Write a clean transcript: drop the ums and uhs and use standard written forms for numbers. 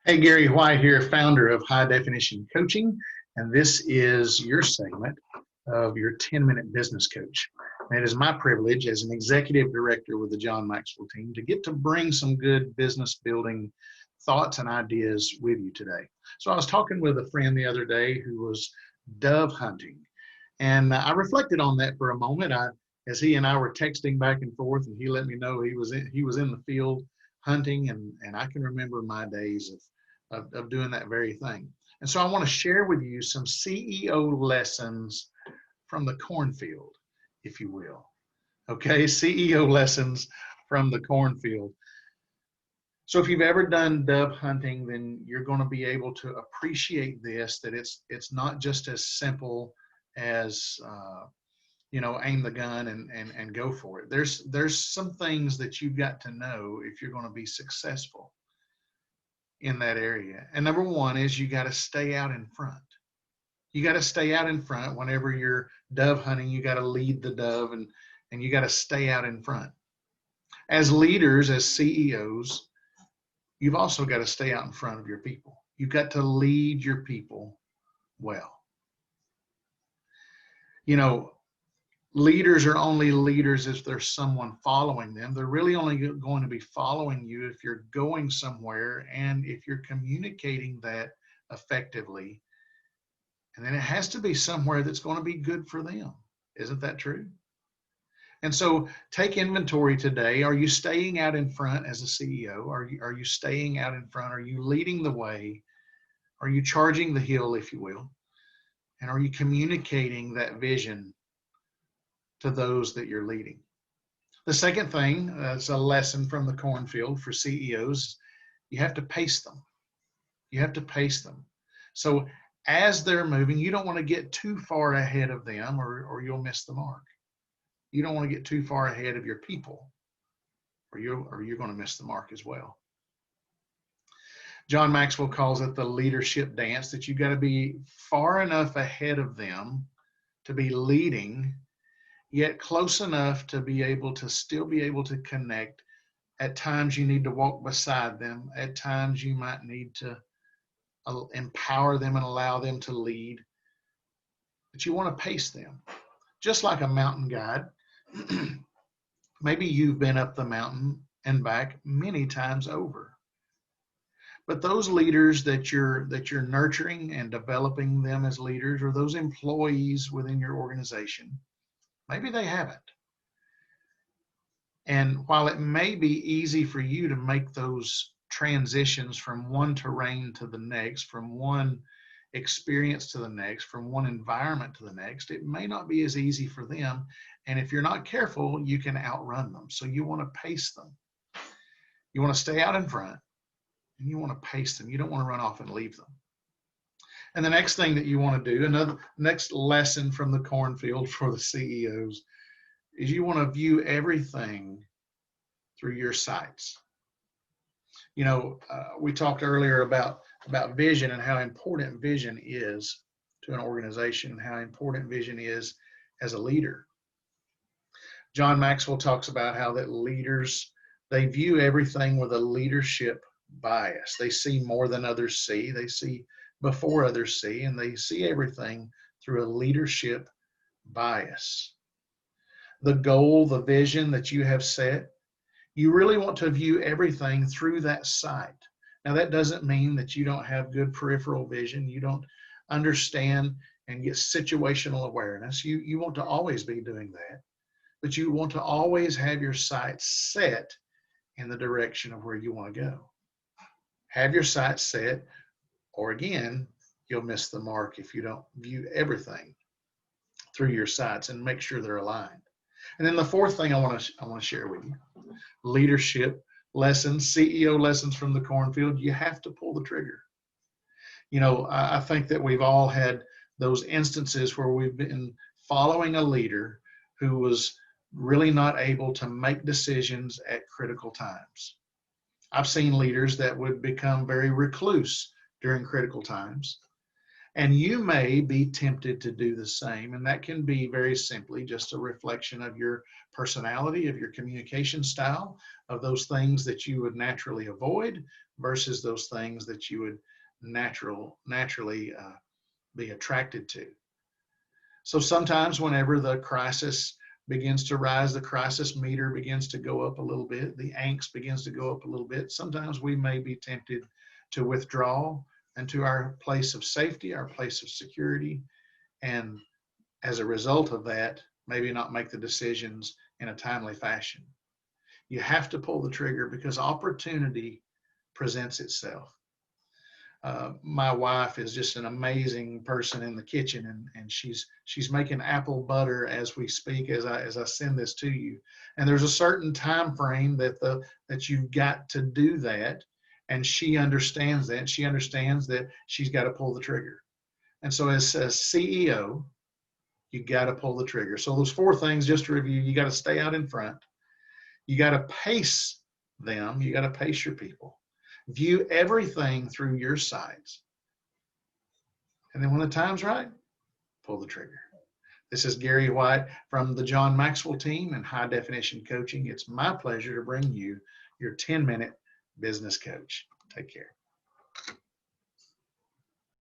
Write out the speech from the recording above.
Hey, Gary White here, founder of High Definition Coaching, and this is your segment of your 10-minute business coach. And it is my privilege as an executive director with the John Maxwell team to get to bring some good business building thoughts and ideas with you today. So I was talking with a friend the other day who was dove hunting, and I reflected on that for a moment. As he and I were texting back and forth, and he let me know he was in the field hunting, and I can remember my days of doing that very thing. And so I want to share with you some CEO lessons from the cornfield, if you will. Okay, CEO lessons from the cornfield. So if you've ever done dove hunting, then you're going to be able to appreciate this, that it's not just as simple as aim the gun and go for it. There's some things that you've got to know if you're going to be successful in that area. And number one is you got to stay out in front. You got to stay out in front whenever you're dove hunting. You got to lead the dove, and you got to stay out in front. As leaders, as CEOs, you've also got to stay out in front of your people. You've got to lead your people well. Leaders are only leaders if there's someone following them. They're really only going to be following you if you're going somewhere and if you're communicating that effectively. And then it has to be somewhere that's going to be good for them. Isn't that true? And so take inventory today. Are you staying out in front as a CEO? Are you staying out in front? Are you leading the way? Are you charging the hill, if you will? And are you communicating that vision to those that you're leading? The second thing, that's a lesson from the cornfield for CEOs, you have to pace them. You have to pace them. So as they're moving, you don't want to get too far ahead of them or you'll miss the mark. You don't want to get too far ahead of your people or you're going to miss the mark as well. John Maxwell calls it the leadership dance, that you've got to be far enough ahead of them to be leading, yet close enough to be able to still be able to connect. At times you need to walk beside them. At times you might need to empower them and allow them to lead. But you want to pace them. Just like a mountain guide, maybe you've been up the mountain and back many times over. But those leaders that you're nurturing and developing them as leaders, or those employees within your organization, maybe they haven't. And while it may be easy for you to make those transitions from one terrain to the next, from one experience to the next, from one environment to the next, it may not be as easy for them. And if you're not careful, you can outrun them. So you want to pace them. You want to stay out in front and you want to pace them. You don't want to run off and leave them. And the next thing that you want to do, another next lesson from the cornfield for the CEOs, is you want to view everything through your sights. We talked earlier about vision and how important vision is to an organization and how important vision is as a leader. John Maxwell talks about how that leaders, they view everything with a leadership bias. They see more than others see. They see before others see, and they see everything through a leadership bias. The goal, the vision that you have set, you really want to view everything through that sight. Now, that doesn't mean that you don't have good peripheral vision. You don't understand and get situational awareness. You want to always be doing that, but you want to always have your sights set in the direction of where you want to go. Have your sights set, or again, you'll miss the mark if you don't view everything through your sights and make sure they're aligned. And then the fourth thing I want to share with you, leadership lessons, CEO lessons from the cornfield. You have to pull the trigger. I think that we've all had those instances where we've been following a leader who was really not able to make decisions at critical times. I've seen leaders that would become very recluse during critical times. And you may be tempted to do the same. And that can be very simply just a reflection of your personality, of your communication style, of those things that you would naturally avoid, versus those things that you would naturally be attracted to. So sometimes whenever the crisis begins to rise, the crisis meter begins to go up a little bit, the angst begins to go up a little bit, sometimes we may be tempted to withdraw into our place of safety, our place of security, and as a result of that, maybe not make the decisions in a timely fashion. You have to pull the trigger because opportunity presents itself. My wife is just an amazing person in the kitchen, and she's making apple butter as we speak, as I send this to you. And there's a certain time frame that you've got to do that, and she understands that. She understands that she's got to pull the trigger. And so as a CEO, you got to pull the trigger. So those 4 things, just to review: you got to stay out in front. You got to pace them. You got to pace your people. View everything through your sides. And then when the time's right, pull the trigger. This is Gary White from the John Maxwell team and High Definition Coaching. It's my pleasure to bring you your 10-minute business coach. Take care.